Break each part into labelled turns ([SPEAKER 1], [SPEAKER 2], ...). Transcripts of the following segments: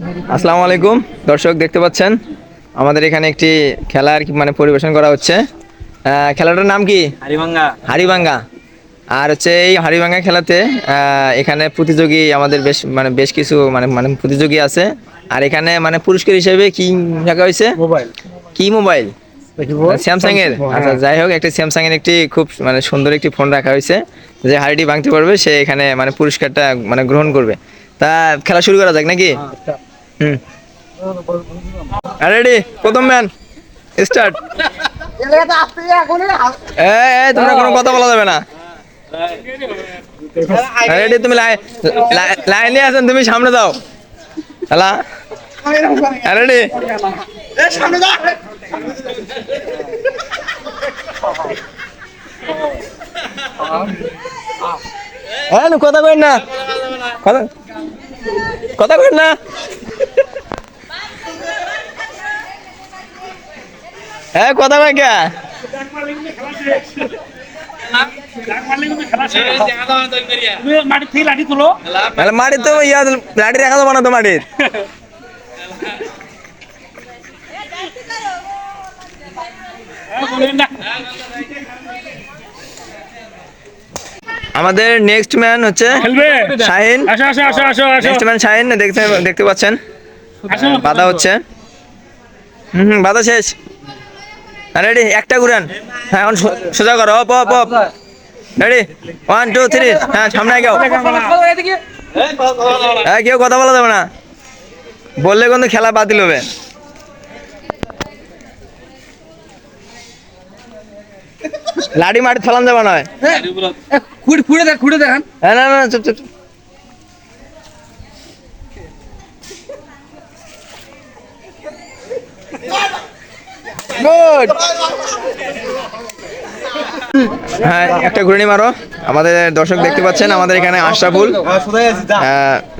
[SPEAKER 1] আসসালামু আলাইকুম দর্শক, দেখতে পাচ্ছেন আমাদের এখানে একটি খেলা আর কি মানে পরিবেশন করা হচ্ছে। খেলাটার নাম কি?
[SPEAKER 2] হাড়িভাঙ্গা।
[SPEAKER 1] হাড়িভাঙ্গা। আর হচ্ছে এই হাড়িভাঙ্গা খেলাতে এখানে প্রতিযোগী আমাদের বেশ কিছু মানে মানে প্রতিযোগী আছে। আর এখানে মানে পুরস্কার হিসেবে কি রাখা হয়েছে?
[SPEAKER 2] মোবাইল।
[SPEAKER 1] কি মোবাইল? স্যামসাং এর। আচ্ছা, যাই হোক, একটি স্যামসাং এর একটি খুব মানে সুন্দর একটি ফোন রাখা হয়েছে। যে হাড়িটি ভাঙতে পারবে সে এখানে মানে পুরস্কারটা মানে গ্রহণ করবে। তা খেলা শুরু করা যাক নাকি? হুম, রেডি, প্রথম ম্যান স্টার্ট। তোমরা কোনো কথা বলা যাবে না। রেডি, তুমি লাইনে আছেন, তুমি সামনে দাও। হ্যালা, রেডি। কথা কই না, কথা কই না। কথা কই কে? মাটি তো লাঠি রেখা যাবো না তো মাটির। আমাদের নেক্সট ম্যান হচ্ছে শাহিন। নেক্সট ম্যান শাহিন, দেখতে পাচ্ছেন বাধা হচ্ছে। বাধা শেষ। রেডি, একটা ঘুরান। হ্যাঁ, এখন সোজা করো। অপ অপ অপ। রেডি, 1 2 3। হ্যাঁ, সামনে কেউ কেউ কথা বলা যাবে না, বললে কিন্তু খেলা বাতিল হবে। লাঠি মাটি ফেলান যাবে না।
[SPEAKER 3] খুঁড়ে দেখান।
[SPEAKER 1] হ্যাঁ, না না, চুপ চুপ। গুড। হ্যাঁ, একটা ঘুরে মারো। আমাদের দর্শক দেখতে পাচ্ছেন আমাদের এখানে আশরাফুল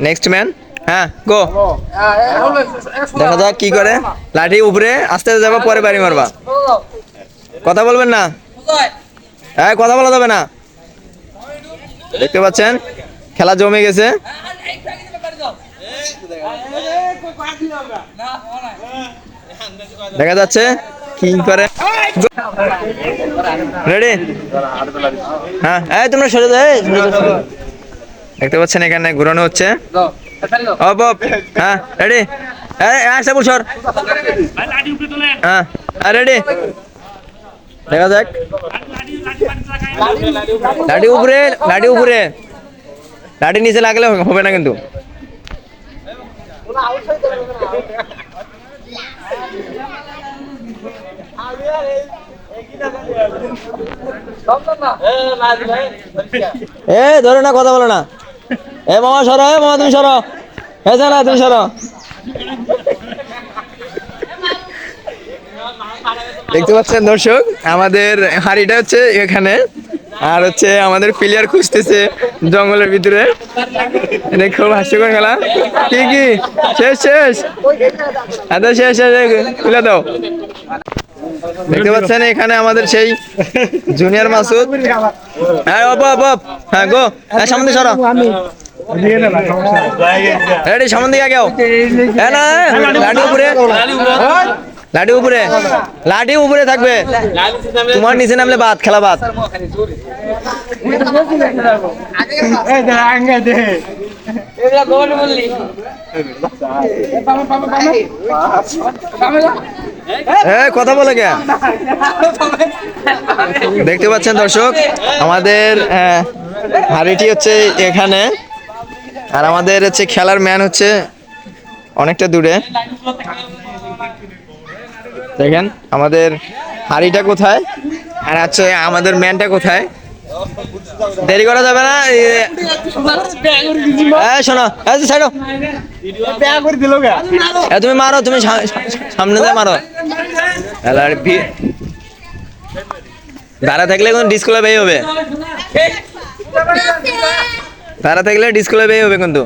[SPEAKER 1] নেক্সট ম্যান। হ্যাঁ, গো। দেখা যাক কি করে। লাঠি উপরে আস্তে আস্তে যাবা, পরে বাড়ি মারবা। কথা বলবেন না। হ্যাঁ, কথা বলা যাবে না। দেখতে পাচ্ছেন খেলা জমে গেছে। দেখা যাচ্ছে কি করে। রেডি, হ্যাঁ। তোমরা সরে যাও। দেখতে পাচ্ছেন এখানে ঘুরানো হচ্ছে। অপ অপ। হ্যাঁ, রেডি। আচ্ছা, সর। হ্যাঁ, রেডি। দেখা যাক। লাঠি উপরে, লাঠি উপরে। লাঠি নিচে লাগলে হবে না কিন্তু। ধরে না, কথা বলো না। মামা সরো, মামা তুমি সরো। না, তুমি সরো। দেখতে পাচ্ছেন দর্শক, আমাদের হাড়িটা হচ্ছে এখানে, আর হচ্ছে আমাদের প্লেয়ার খুঁজতেছে জঙ্গলের ভিতরে। খুব হাস্যকর খেলা। কি কি শেষ শেষ? আচ্ছা, শেষ শেষ, তুলে দাও। দেখতে পাচ্ছেন এখানে আমাদের সেই জুনিয়র মাসুদ। হ্যাঁ, অপ অপ অপ। হ্যাঁ, গো। হ্যাঁ, সামনে সরো। রেডি, সামনে দিকে কেউ। হ্যাঁ, না, লাঠি উপরে, লাঠি উপরে, লাঠি উপরে থাকবে। তোমার নিচে নামলে বাদ, খেলা বাদ। কথা বলে কে? দেখতে পাচ্ছেন দর্শক, আমাদের হাড়িটি হচ্ছে এখানে, আর আমাদের হচ্ছে খেলার ম্যান হচ্ছে অনেকটা দূরে। দেখেন আমাদের হাড়িটা কোথায়, আর হচ্ছে আমাদের ম্যানটা কোথায়। দেরি করা যাবে না। শোনো, তুমি মারো, তুমি সামনে দিয়ে মারো। দাঁড়া থাকলে কোন ডিসকুয়ালিফাই হবে, দাঁড়া থাকলে ডিসকুয়ালিফাই হবে কিন্তু।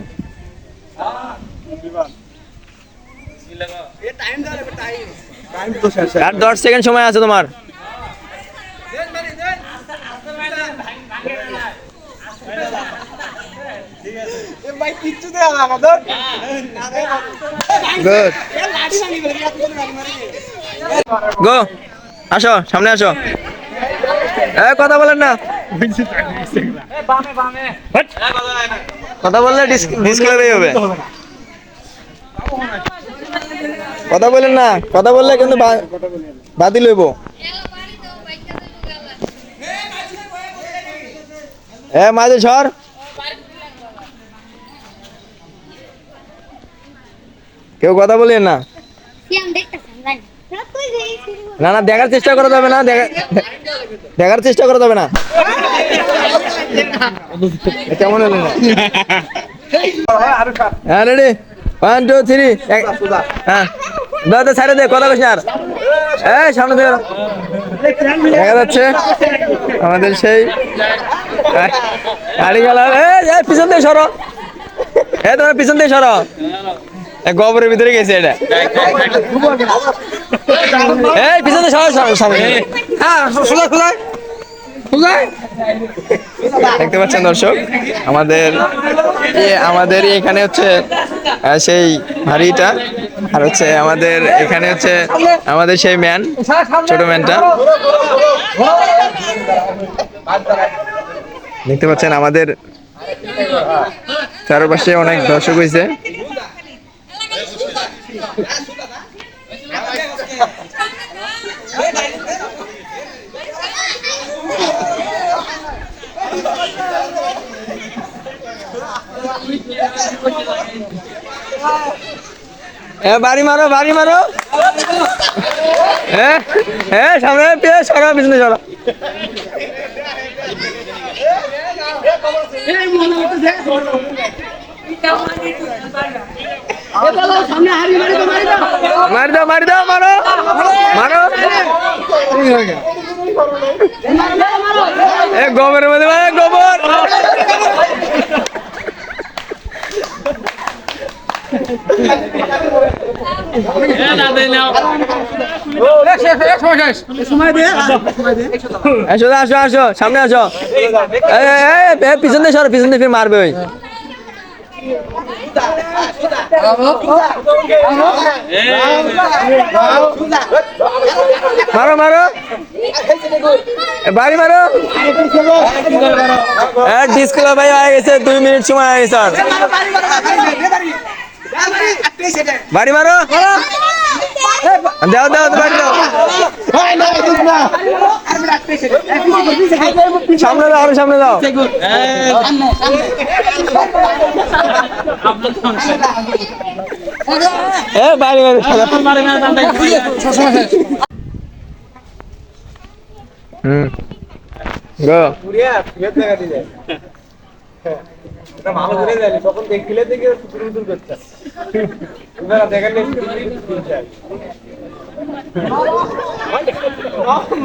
[SPEAKER 1] আর 10 সেকেন্ড সময় আছে তোমার। গুড গো আসো সামনে আসো কথা বলেন না কথা বললে ডিসক্লেয়ারই হবে কথা বলেন না কথা বললে কিন্তু বাতিল হইব মাঝে সর কেউ কথা বলেন না না না দেখার চেষ্টা করা যাবে না দেখার চেষ্টা করা যাবে না কেমন হলো না হ্যাঁ রেডি 1 2 3 হ্যাঁ দাদা ছাড়ে দে কথা কইছ আর সামনে দেখা যাচ্ছে আমাদের সেই গাড়ি গেলাম পিছন দিয়ে সরো তোমার পিছন দিয়ে সরো গোবরের ভিতরে গেছে এটা পিছনে দেখতে পাচ্ছেন দর্শক আমাদের এখানে হচ্ছে সেই হাড়িটা আর হচ্ছে আমাদের এখানে হচ্ছে আমাদের সেই ম্যান ছোট ম্যানটা দেখতে পাচ্ছেন আমাদের চারপাশে অনেক দর্শক হয়েছে বাড়ি মারো সামনে সরা পিছনে সরা মারি দাও মারো গোবরের মধ্যে গোবর আসো সামনে আসো পিছন দিয়ে সরো পিছন দিয়ে ফির মারবে ওই মারো বাড়ি মারো ডিসপ্লে ভাই হয়ে গেছে 2 মিনিট সময় হয়ে গেছে বাড়ি মারো দাও বাড়ি দাও সামনে দাও আরো সামনে দাও বাড়ি
[SPEAKER 2] ভালো করে যায়নি তখন দেখলে দেখে দূর করতে দেখালে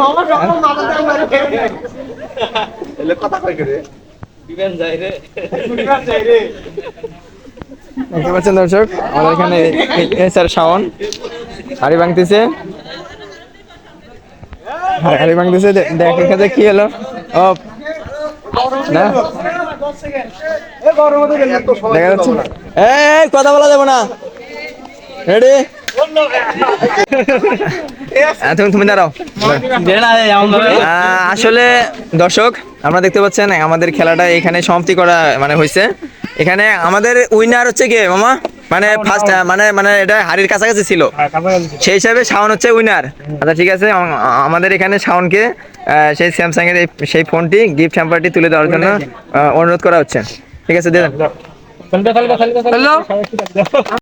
[SPEAKER 2] মামা যখন মাথা কথা কই করে বিমান যায় রে
[SPEAKER 1] দেখতে পাচ্ছেন দর্শক আমাদের এখানে স্যার শাওন হাড়ি ভাঙতেছে দেখে কি হলো না দেখা যাচ্ছে কথা বলা যাবে না রেডি তুমি দাঁড়াও আসলে দর্শক আমরা দেখতে পাচ্ছেন আমাদের খেলাটা এখানে সমাপ্তি করা মানে হয়েছে এখানে আমাদের উইনার হচ্ছে কে মামা মানে ফার্স্ট মানে এটা হাড়ির কাছাকাছি ছিল সেই হিসাবে শাওন হচ্ছে উইনার আচ্ছা ঠিক আছে আমাদের এখানে শাওনকে সেই স্যামসাং এর সেই ফোনটি গিফট হ্যাম্পারটি তুলে দেওয়ার জন্য অনুরোধ করা হচ্ছে ঠিক আছে দিয়ে দেন